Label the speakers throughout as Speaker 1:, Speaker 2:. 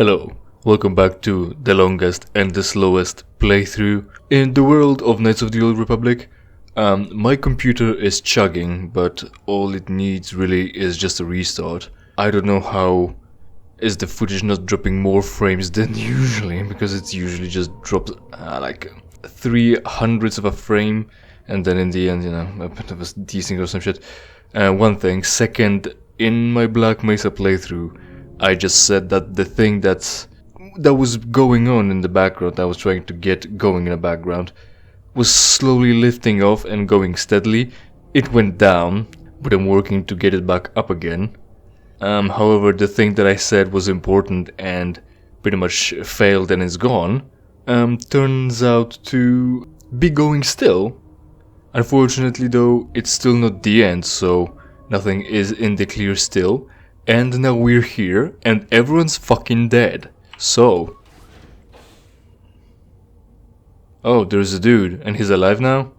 Speaker 1: Hello, welcome back to the longest and the slowest playthrough in the world of Knights of the Old Republic. My computer is chugging, but all it needs really is just a restart. I don't know how is the footage not dropping more frames than usually, because it's usually just drops like 3/100ths of a frame, and then in the end, you know, a bit of a desync or some shit. One thing. Second, in my Black Mesa playthrough, I just said that the thing that was going on in the background, I was trying to get going in the background, was slowly lifting off and going steadily. It went down, but I'm working to get it back up again. However, the thing that I said was important and pretty much failed and is gone, turns out to be going still. Unfortunately though, it's still not the end, so nothing is in the clear still. And now we're here, and everyone's fucking dead. So... Oh, there's a dude, and he's alive now?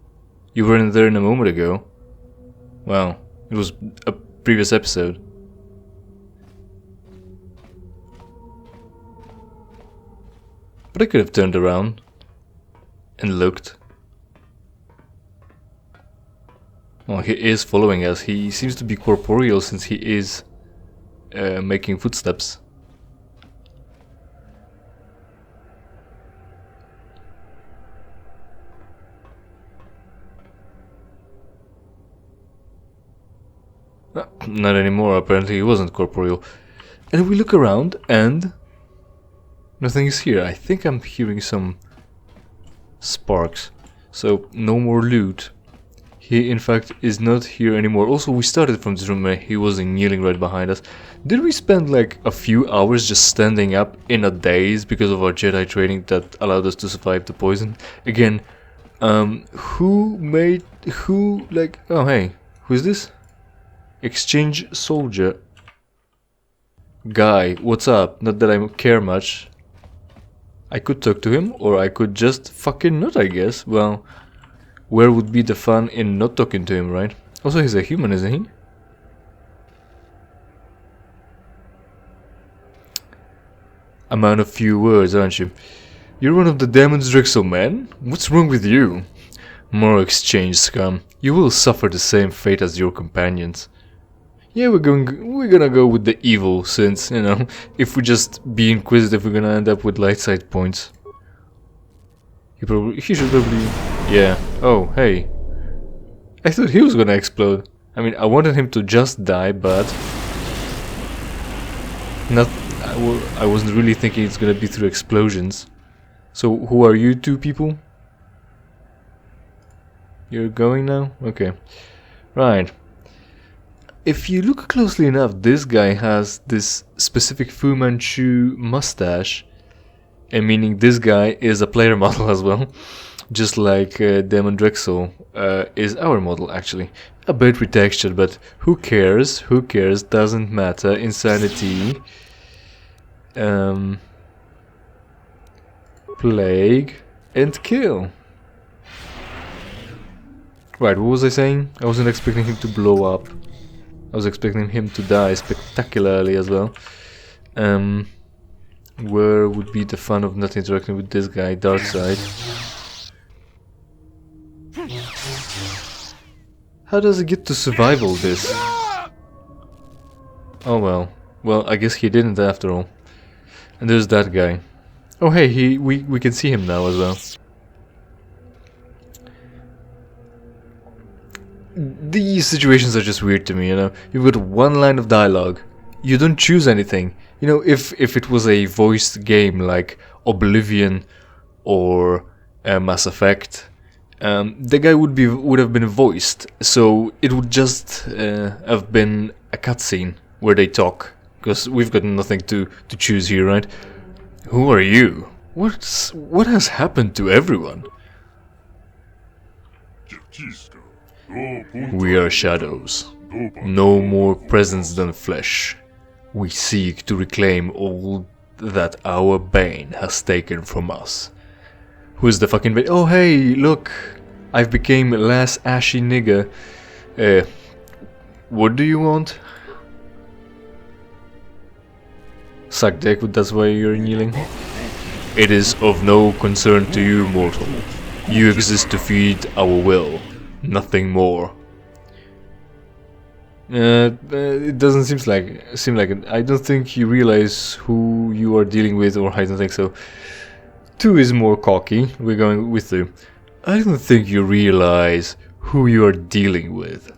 Speaker 1: You weren't there in a moment ago. Wow, it was a previous episode. But I could have turned around and looked. Well, he is following us. He seems to be corporeal since he is making footsteps. Not anymore, apparently he wasn't corporeal. And we look around and nothing is here. I think I'm hearing some sparks. So no more loot. He in fact is not here anymore. Also, we started from this room where he wasn't kneeling right behind us. Did we spend like a few hours just standing up in a daze because of our Jedi training that allowed us to survive the poison? Again, oh hey, who is this? Exchange soldier. Guy, what's up? Not that I care much. I could talk to him, or I could just fucking not, I guess. Well... where would be the fun in not talking to him, right? Also, he's a human, isn't he? A man of few words, aren't you? You're one of the Demon's Drexel men? What's wrong with you? More exchange scum. You will suffer the same fate as your companions. Yeah, we're gonna go with the evil, since, you know, if we just be inquisitive, we're gonna end up with light side points. He should probably... Yeah. Oh, hey. I thought he was gonna explode. I mean, I wanted him to just die, but... I wasn't really thinking it's gonna be through explosions. So, who are you two people? You're going now? Okay. Right. If you look closely enough, this guy has this specific Fu Manchu mustache. And meaning this guy is a player model as well. Just like Demon Drexel is our model, actually. A bit retextured, but who cares? Who cares? Doesn't matter. Insanity. Plague. And kill. Right, what was I saying? I wasn't expecting him to blow up. I was expecting him to die spectacularly as well. Where would be the fun of not interacting with this guy? Dark side. How does he get to survive all this? Oh well. Well, I guess he didn't after all. And there's that guy. Oh hey, we can see him now as well. These situations are just weird to me, you know. You've got one line of dialogue. You don't choose anything. You know, if it was a voiced game like Oblivion or Mass Effect, the guy would have been voiced, so it would just have been a cutscene where they talk, because we've got nothing to choose here, right? Who are you? What has happened to everyone? We are shadows, no more presence than flesh. We seek to reclaim all that our Bane has taken from us. Who's the fucking Bane? Oh hey, look! I've became less ashy nigger. What do you want? Suck dick, that's why you're kneeling. It is of no concern to you, mortal. You exist to feed our will, nothing more. It doesn't seem like it. I don't think you realize who you are dealing with, or I don't think so. 2 is more cocky. We're going with 2. I don't think you realize who you are dealing with.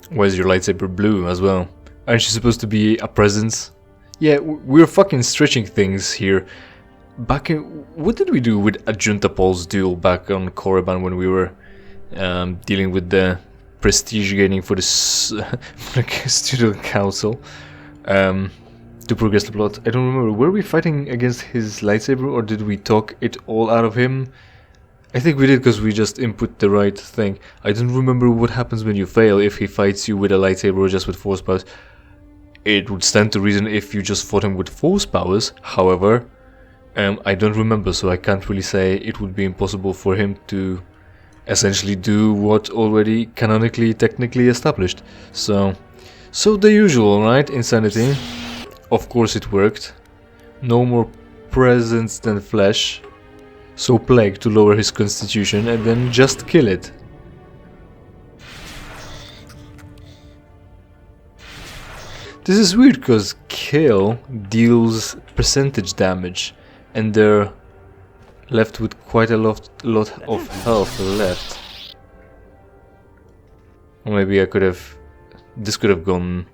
Speaker 1: Why is your lightsaber blue as well? Aren't you supposed to be a presence? Yeah, we're fucking stretching things here. Back in... What did we do with Adjunta Paul's duel back on Korriban when we were dealing with the prestige gaining for the student council to progress the plot? I don't remember. Were we fighting against his lightsaber, or did we talk it all out of him? I think we did, because we just input the right thing. I don't remember what happens when you fail, if he fights you with a lightsaber or just with force powers. It would stand to reason if you just fought him with force powers. However, I don't remember, so I can't really say. It would be impossible for him to essentially do what already canonically, technically established. So the usual, right? Insanity. Of course it worked. No more presence than flesh. So plague to lower his constitution and then just kill it. This is weird because kill deals percentage damage and they're left with quite a lot of health left. Or maybe I could have... This could have gone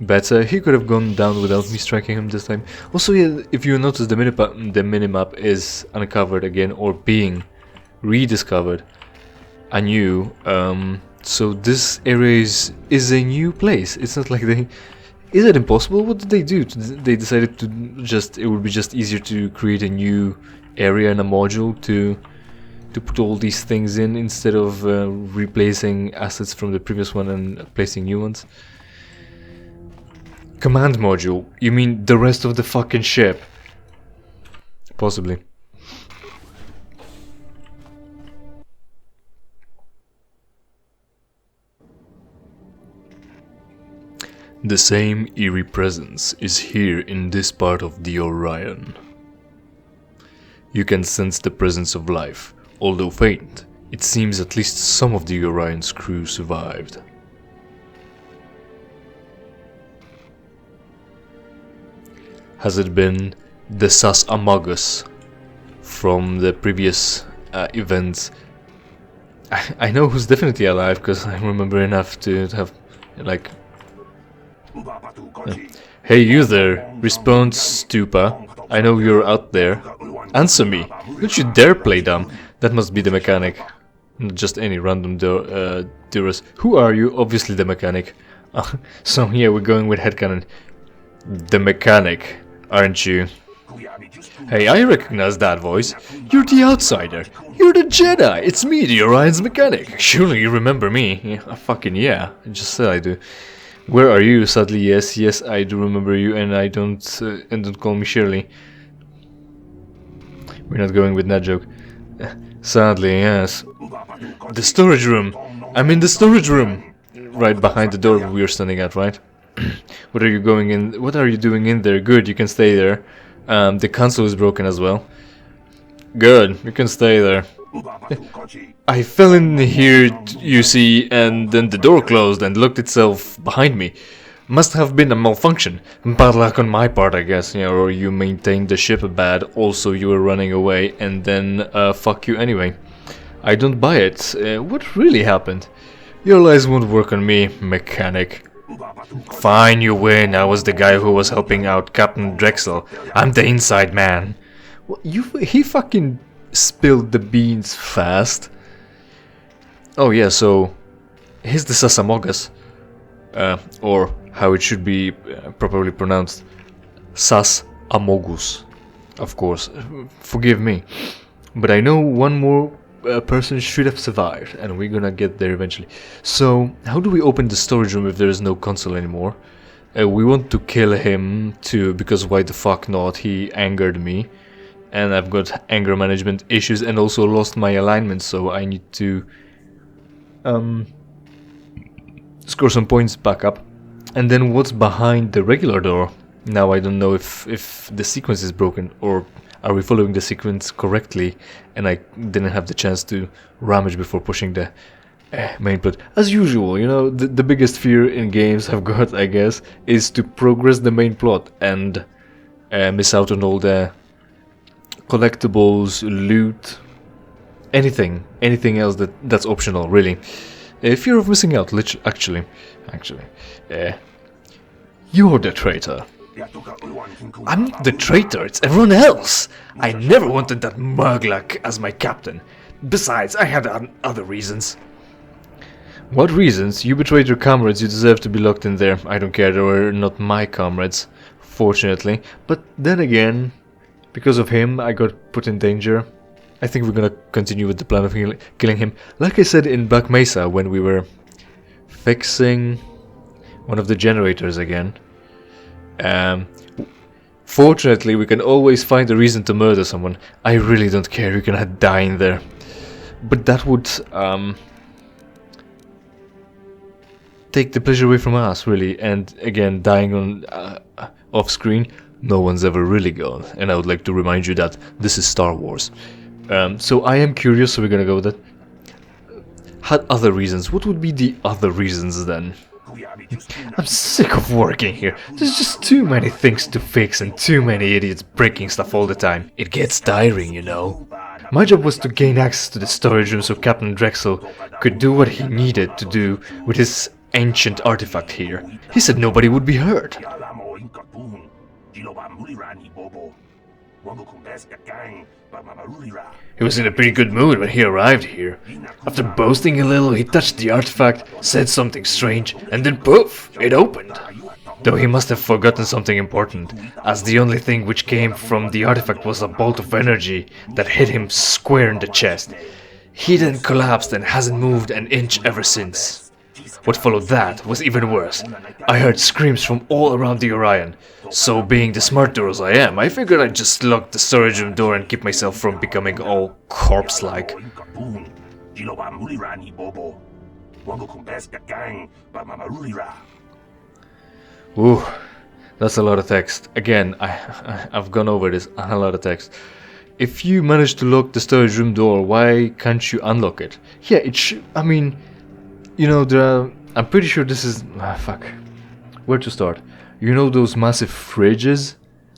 Speaker 1: better. He could have gone down without me striking him this time. Also, yeah, if you notice, the minimap is uncovered again, or being rediscovered anew. So this area is a new place. It's not like they... Is it impossible? What did they do? They decided to just... It would be just easier to create a new area in a module to put all these things in, instead of replacing assets from the previous one and placing new ones. Command module? You mean the rest of the fucking ship? Possibly. The same eerie presence is here in this part of the Orion. You can sense the presence of life. Although faint, it seems at least some of the Orion's crew survived. Has it been the amogus from the previous events? I know who's definitely alive, because I remember enough to have, like... Hey you there, respond Stupa. I know you're out there. Answer me. Don't you dare play dumb. That must be the mechanic. Not just any random Durus. Who are you? Obviously the mechanic. So yeah, we're going with headcanon. The mechanic, aren't you? Hey, I recognize that voice. You're the outsider. You're the Jedi. It's me, the Orion's mechanic. Surely you remember me. Yeah, fucking yeah. I just said I do. Where are you? Sadly, yes, I do remember you, and don't call me Shirley. We're not going with that joke. Sadly, yes. The storage room. I'm in the storage room. Right behind the door we are standing at, right? What are you doing in there? Good, you can stay there. The console is broken as well. Good, you can stay there. I fell in here, you see, and then the door closed and locked itself behind me. Must have been a malfunction. Bad luck on my part, I guess. Yeah, or you maintained the ship bad, also you were running away, and then fuck you anyway. I don't buy it. What really happened? Your lies won't work on me, mechanic. Fine, you win. I was the guy who was helping out Captain Drexel. I'm the inside man. Well, he fucking spilled the beans fast. Oh yeah, so here's the amogus, or how it should be properly pronounced, amogus. Of course, forgive me, but I know one more person should have survived, and we're gonna get there eventually. So how do we open the storage room if there is no console anymore? We want to kill him too, because why the fuck not? He angered me. And I've got anger management issues and also lost my alignment, so I need to score some points back up. And then what's behind the regular door? Now I don't know if the sequence is broken, or are we following the sequence correctly and I didn't have the chance to rummage before pushing the main plot. As usual, you know, the biggest fear in games I've got, I guess, is to progress the main plot and miss out on all the collectibles, loot, anything else that's optional, really. Fear of missing out, actually. You're the traitor. I'm not the traitor, it's everyone else. I never wanted that Murglak as my captain. Besides, I had other reasons. What reasons? You betrayed your comrades, you deserve to be locked in there. I don't care, they were not my comrades, fortunately. But then again, because of him, I got put in danger. I think we're gonna continue with the plan of killing him. Like I said in Black Mesa, when we were fixing one of the generators again. Fortunately, we can always find a reason to murder someone. I really don't care, you're gonna die in there. But that would take the pleasure away from us, really. And again, dying on off screen, no one's ever really gone. And I would like to remind you that this is Star Wars. So I am curious, so we're gonna go with that. Had other reasons. What would be the other reasons then? I'm sick of working here. There's just too many things to fix and too many idiots breaking stuff all the time. It gets tiring, you know. My job was to gain access to the storage room so Captain Drexel could do what he needed to do with his ancient artifact here. He said nobody would be hurt. He was in a pretty good mood when he arrived here. After boasting a little, he touched the artifact, said something strange, and then poof, it opened. Though he must have forgotten something important, as the only thing which came from the artifact was a bolt of energy that hit him square in the chest. He then collapsed and hasn't moved an inch ever since. What followed that was even worse. I heard screams from all around the Orion. So being the smart girl as I am, I figured I'd just lock the storage room door and keep myself from becoming all corpse-like. Ooh, that's a lot of text. Again, I've gone over this, a lot of text. If you manage to lock the storage room door, why can't you unlock it? Yeah, it should, I mean, you know, I'm pretty sure this is... fuck. Where to start? You know those massive fridges?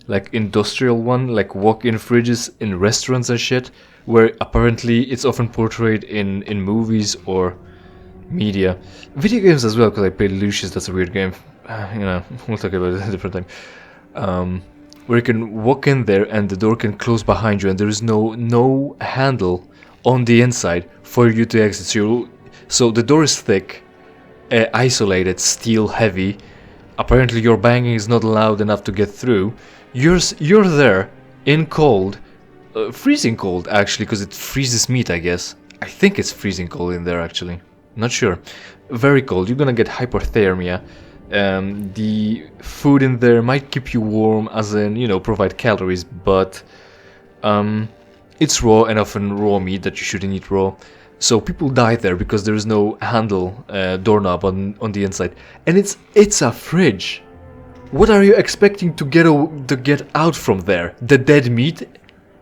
Speaker 1: Like industrial one? Like walk-in fridges in restaurants and shit? Where apparently it's often portrayed in movies or media. Video games as well, because I played Lucius, that's a weird game. You know, we'll talk about it at a different time. Where you can walk in there and the door can close behind you and there is no handle on the inside for you to exit. So the door is thick, isolated, steel heavy. Apparently your banging is not loud enough to get through. You're there in cold, freezing cold actually, because it freezes meat, I guess. I think it's freezing cold in there actually. Not sure. Very cold. You're gonna get hypothermia. The food in there might keep you warm, as in, you know, provide calories, but it's raw and often raw meat that you shouldn't eat raw. So people die there because there is no handle, doorknob on the inside, and it's a fridge. What are you expecting to get out from there? The dead meat?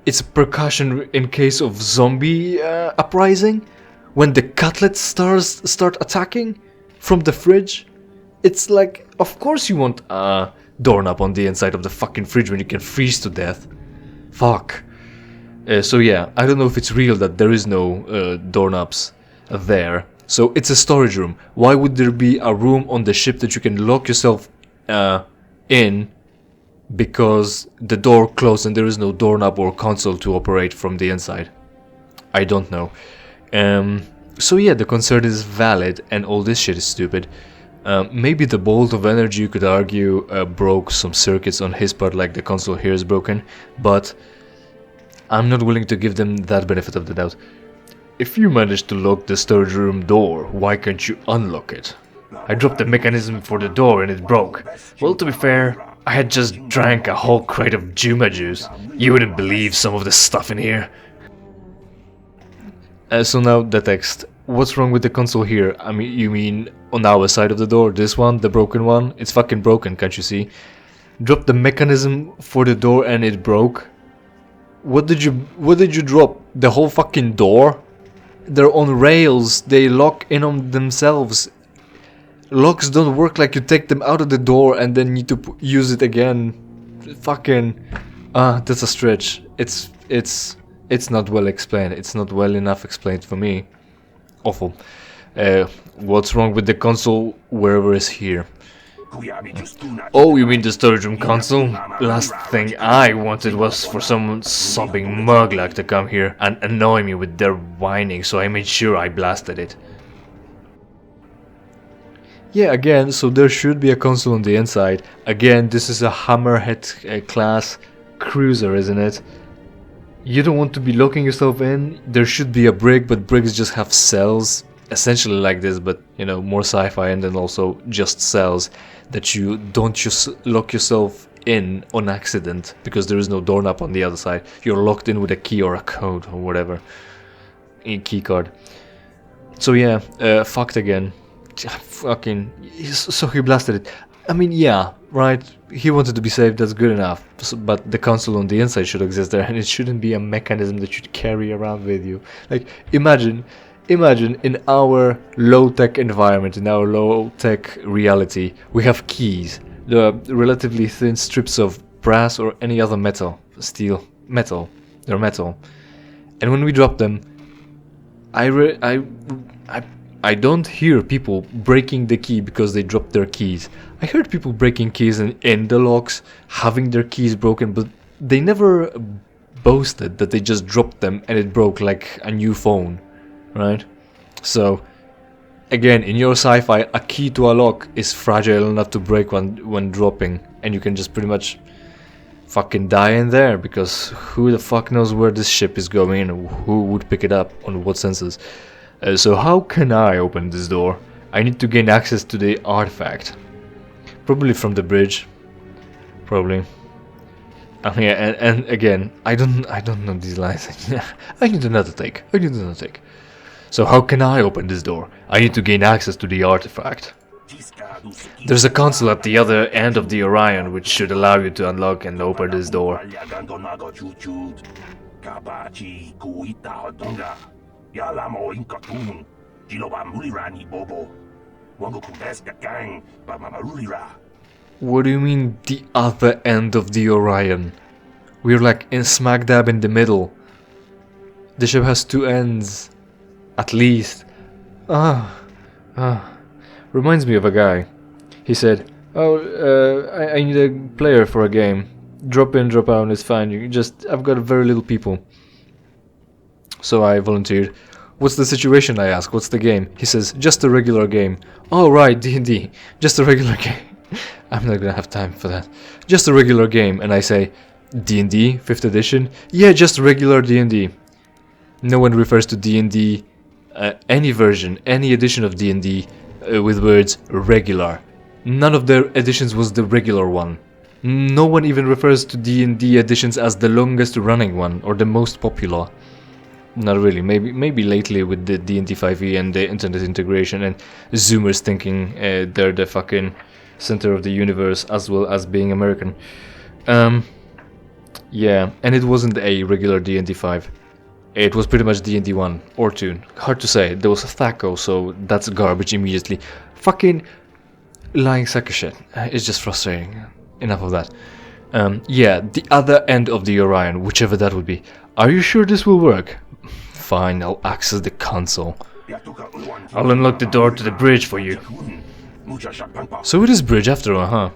Speaker 1: It's a precaution in case of zombie uprising, when the cutlets start attacking from the fridge. It's like, of course you want a doorknob on the inside of the fucking fridge when you can freeze to death. Fuck. So yeah, I don't know if it's real that there is no doorknobs there. So it's a storage room. Why would there be a room on the ship that you can lock yourself in because the door closed and there is no doorknob or console to operate from the inside? I don't know. So yeah, the concern is valid and all this shit is stupid. Maybe the bolt of energy, you could argue, broke some circuits on his part, like the console here is broken, but I'm not willing to give them that benefit of the doubt. If you managed to lock the storage room door, why can't you unlock it? I dropped the mechanism for the door and it broke. Well, to be fair, I had just drank a whole crate of Juma juice. You wouldn't believe some of the stuff in here. So now the text. What's wrong with the console here? I mean, you mean on our side of the door? This one, the broken one? It's fucking broken, can't you see? Drop the mechanism for the door and it broke. What did you drop? The whole fucking door? They're on rails. They lock in on themselves. Locks don't work like you take them out of the door and then need to use it again. Fucking that's a stretch. It's not well explained. It's not well enough explained for me. Awful. What's wrong with the console? Wherever is here. Oh, you mean the storage room console? Last thing I wanted was for some sobbing muglag to come here and annoy me with their whining, so I made sure I blasted it. Yeah, again, so there should be a console on the inside. Again, this is a Hammerhead class cruiser, isn't it? You don't want to be locking yourself in. There should be a brick, but bricks just have cells. Essentially like this, but you know, more sci-fi, and then also just cells that you don't just lock yourself in on accident because there is no doorknob on the other side. You're locked in with a key or a code or whatever. A key card. So yeah, fucked again. Fucking, so he blasted it. I mean, yeah, right, he wanted to be safe, that's good enough, but the console on the inside should exist there, and it shouldn't be a mechanism that you carry around with you. Like, imagine in our low-tech environment, in our low-tech reality, we have keys, the relatively thin strips of brass or any other metal, steel, metal, they're metal, and when we drop them, I don't hear people breaking the key because they dropped their keys. I heard people breaking keys in the locks, having their keys broken, but they never boasted that they just dropped them and it broke like a new phone, right? So, again, in your sci-fi, a key to a lock is fragile enough to break when dropping, and you can just pretty much fucking die in there, because who the fuck knows where this ship is going and who would pick it up on what sensors. So how can I open this door? I need to gain access to the artifact. Probably from the bridge. Probably. Yeah, and again, I don't know these lines. I need another take. So how can I open this door? I need to gain access to the artifact. There's a console at the other end of the Orion which should allow you to unlock and open this door. What do you mean, the other end of the Orion? We're like in smack dab in the middle. The ship has two ends. At least. Reminds me of a guy. He said, oh, I need a player for a game. Drop in, drop out, it's fine. I've got very little people. So I volunteered. What's the situation, I asked. What's the game? He says, just a regular game. Oh, right, D&D. Just a regular game. I'm not gonna have time for that. Just a regular game. And I say, D&D, 5th edition? Yeah, just regular D&D. No one refers to D&D, any version, any edition of D&D, with words regular. None of their editions was the regular one. No one even refers to D&D editions as the longest running one, or the most popular. Not really, maybe lately with the D&D 5e and the internet integration and Zoomers thinking they're the fucking center of the universe as well as being American. Yeah, and it wasn't a regular D&D 5. It was pretty much D&D 1 or 2. Hard to say. There was a THACO, so that's garbage immediately. Fucking lying sack of shit. It's just frustrating. Enough of that. Yeah, the other end of the Orion, whichever that would be. Are you sure this will work? Fine, I'll access the console. I'll unlock the door to the bridge for you. So it is bridge after all, huh?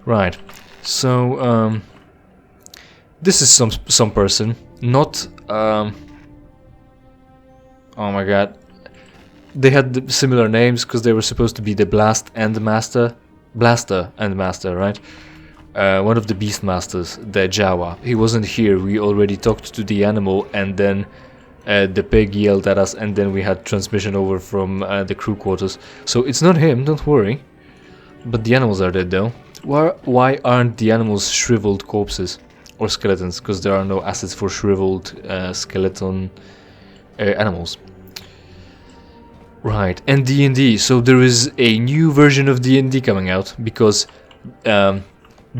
Speaker 1: Right. So, this is some person, not, oh my god. They had similar names because they were supposed to be the Blaster and Master, right? One of the Beastmasters, the Jawa. He wasn't here. We already talked to the animal, and then the pig yelled at us, and then we had transmission over from the crew quarters. So it's not him, don't worry. But the animals are dead though. Why aren't the animals shriveled corpses or skeletons? Because there are no assets for shriveled skeleton animals. Right, and D&D. So there is a new version of D&D coming out because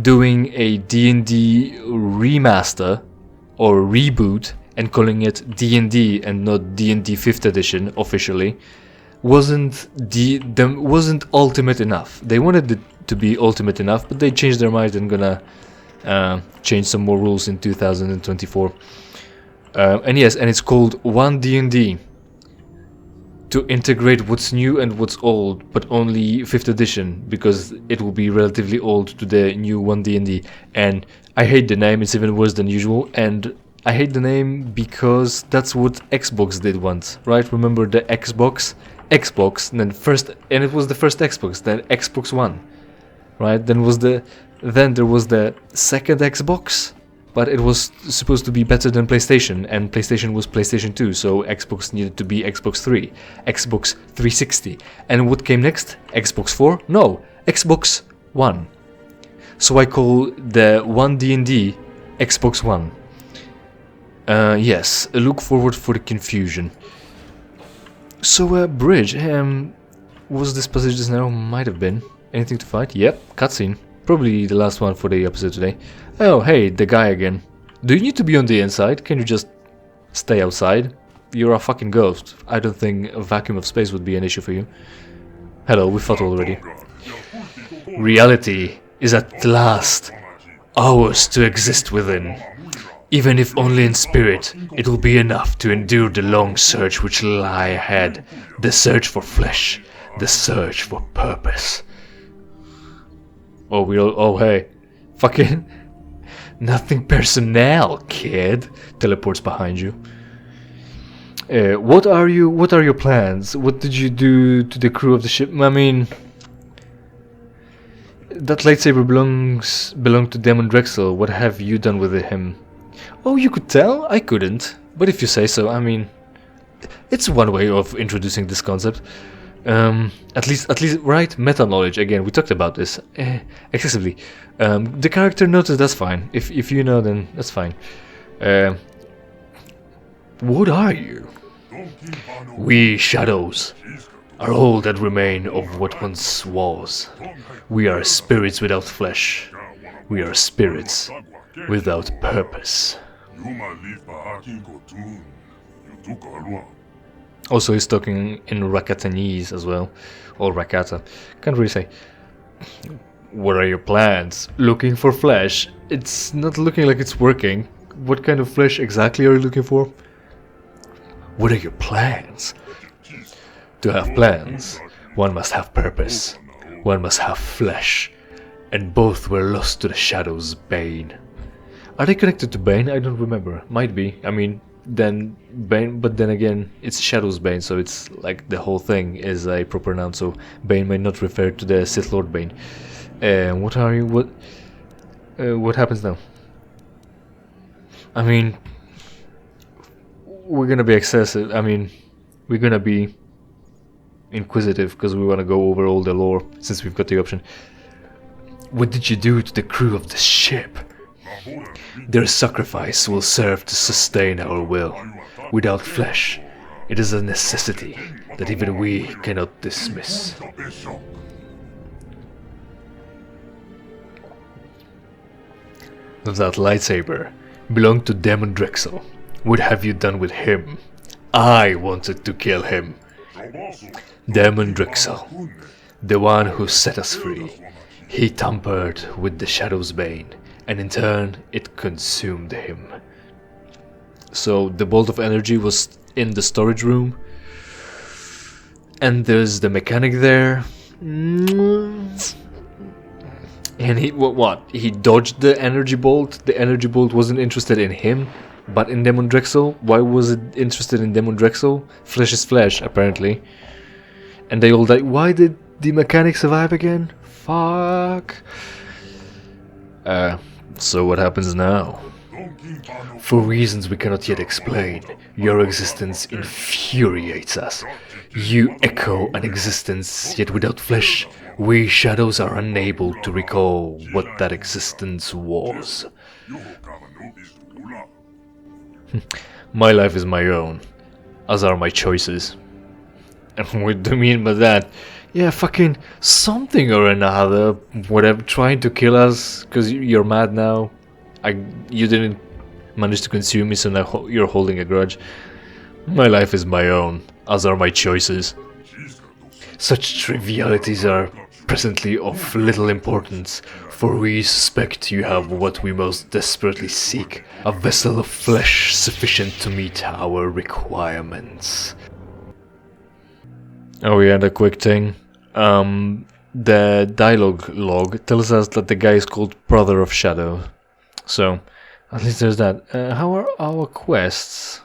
Speaker 1: doing a D&D remaster or reboot and calling it D&D and not D&D 5th edition officially wasn't ultimate enough. They wanted it to be ultimate enough, but they changed their mind and gonna change some more rules in 2024. And yes, and it's called 1D&D to integrate what's new and what's old, but only 5th edition because it will be relatively old to the new 1D&D. And I hate the name; it's even worse than usual. And I hate the name because that's what Xbox did once, right? Remember the Xbox, and then and it was the first Xbox, then Xbox One, right? Then there was the second Xbox, but it was supposed to be better than PlayStation, and PlayStation was PlayStation 2, so Xbox needed to be Xbox 3, Xbox 360. And what came next? Xbox 4? No, Xbox One. So I call the 1D&D Xbox One. Yes, look forward for the confusion. So, Bridge, was this passage just now? Might have been. Anything to fight? Yep, cutscene. Probably the last one for the episode today. Oh, hey, the guy again. Do you need to be on the inside? Can you just stay outside? You're a fucking ghost. I don't think a vacuum of space would be an issue for you. Hello, we fought already. Reality is at last ours to exist within. Even if only in spirit, it will be enough to endure the long search which lie ahead. The search for flesh, the search for purpose. Oh hey, fucking nothing personnel, kid. Teleports behind you. What are your plans? What did you do to the crew of the ship? I mean, that lightsaber belonged to Demon Drexel. What have you done with him? Oh, you could tell? I couldn't. But if you say so, I mean, it's one way of introducing this concept. At least, right? Meta knowledge. Again, we talked about this excessively. The character notice, that's fine. If you know, then that's fine. What are you? We shadows are all that remain of what once was. We are spirits without flesh. We are spirits without purpose. Also, he's talking in Rakatanese as well, or Rakata. Can't really say. What are your plans? Looking for flesh? It's not looking like it's working. What kind of flesh exactly are you looking for? What are your plans? To have plans, one must have purpose. One must have flesh. And both were lost to the shadow's bane. Are they connected to Bane? I don't remember. Might be. I mean, then Bane, but then again, it's Shadow's Bane, so it's like the whole thing is a proper noun, so Bane might not refer to the Sith Lord Bane. What are you? What happens now? I mean, we're gonna be excessive. I mean, we're gonna be inquisitive because we want to go over all the lore since we've got the option. What did you do to the crew of the ship? Their sacrifice will serve to sustain our will. Without flesh, it is a necessity that even we cannot dismiss. That lightsaber belonged to Demon Drexel. What have you done with him? I wanted to kill him. Demon Drexel, the one who set us free. He tampered with the Shadow's Bane, and in turn, it consumed him. So the bolt of energy was in the storage room, and there's the mechanic there. And he he dodged the energy bolt. The energy bolt wasn't interested in him, but in Demon Drexel. Why was it interested in Demon Drexel? Flesh is flesh, apparently. And they all died. Why did the mechanic survive again? Fuck. So what happens now? For reasons we cannot yet explain, your existence infuriates us. You echo an existence, yet without flesh, we shadows are unable to recall what that existence was. My life is my own, as are my choices. And what do you mean by that? Yeah, fucking something or another, whatever, trying to kill us because you're mad now. You didn't manage to consume me, so now you're holding a grudge. My life is my own, as are my choices. Such trivialities are presently of little importance, for we suspect you have what we most desperately seek, a vessel of flesh sufficient to meet our requirements. Oh yeah, the quick thing. The dialogue log tells us that the guy is called Brother of Shadow. So, at least there's that. How are our quests?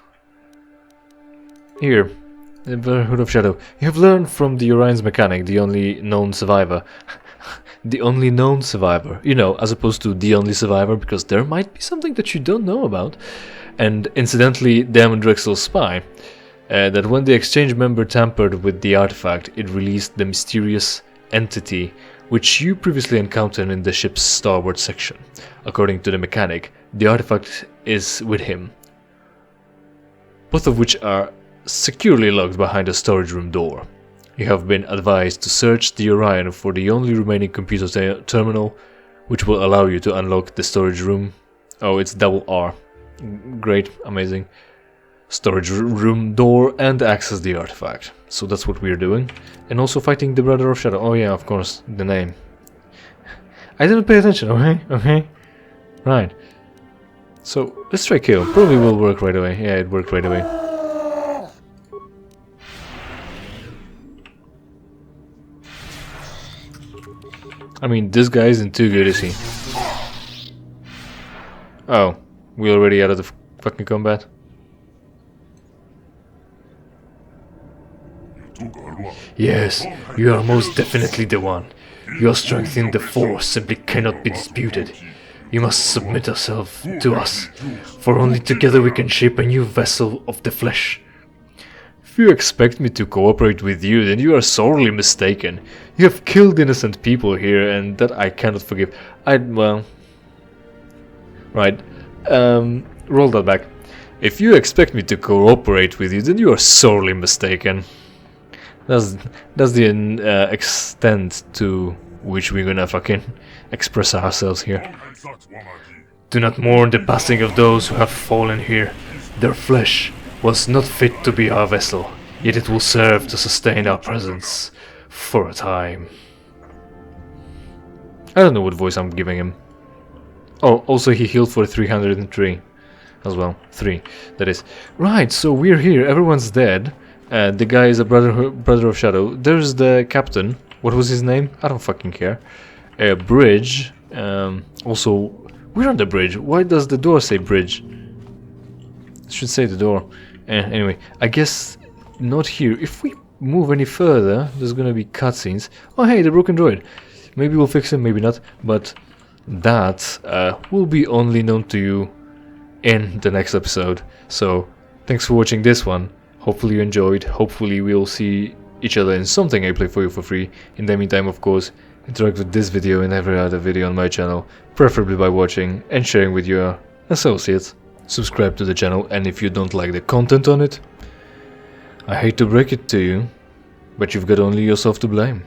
Speaker 1: Here, the Brotherhood of Shadow. You have learned from the Orion's mechanic, the only known survivor. The only known survivor. You know, as opposed to the only survivor, because there might be something that you don't know about. And incidentally, Damon Drexel's spy. That when the exchange member tampered with the artifact, it released the mysterious entity which you previously encountered in the ship's starboard section. According to the mechanic, the artifact is with him, both of which are securely locked behind a storage room door. You have been advised to search the Orion for the only remaining computer terminal which will allow you to unlock the storage room. Oh, it's double R. Great, amazing. Storage room door and access the artifact. So that's what we're doing. And also fighting the Brother of Shadow. Oh yeah, of course, the name. I didn't pay attention, okay? Right. So, let's try kill. Probably will work right away. Yeah, it worked right away. I mean, this guy isn't too good, is he? Oh, we already out of the fucking combat? Yes, you are most definitely the one. Your strength in the Force simply cannot be disputed. You must submit yourself to us, for only together we can shape a new vessel of the flesh. If you expect me to cooperate with you, then you are sorely mistaken. You have killed innocent people here, and that I cannot forgive. Well... Right. Roll that back. If you expect me to cooperate with you, then you are sorely mistaken. That's the extent to which we're gonna fucking express ourselves here. Do not mourn the passing of those who have fallen here. Their flesh was not fit to be our vessel, yet it will serve to sustain our presence for a time. I don't know what voice I'm giving him. Oh, also he healed for 303 as well. 3, that is. Right, so we're here, everyone's dead. The guy is a brother of Shadow. There's the captain. What was his name? I don't fucking care. Bridge. Also, we're on the bridge. Why does the door say bridge? It should say the door. Anyway, I guess not here. If we move any further, there's gonna be cutscenes. Oh hey, the broken droid. Maybe we'll fix him, maybe not. But that will be only known to you in the next episode. So, thanks for watching this one. Hopefully you enjoyed. Hopefully we'll see each other in something I play for you for free. In the meantime, of course, interact with this video and every other video on my channel, preferably by watching and sharing with your associates. Subscribe to the channel, and if you don't like the content on it, I hate to break it to you, but you've got only yourself to blame.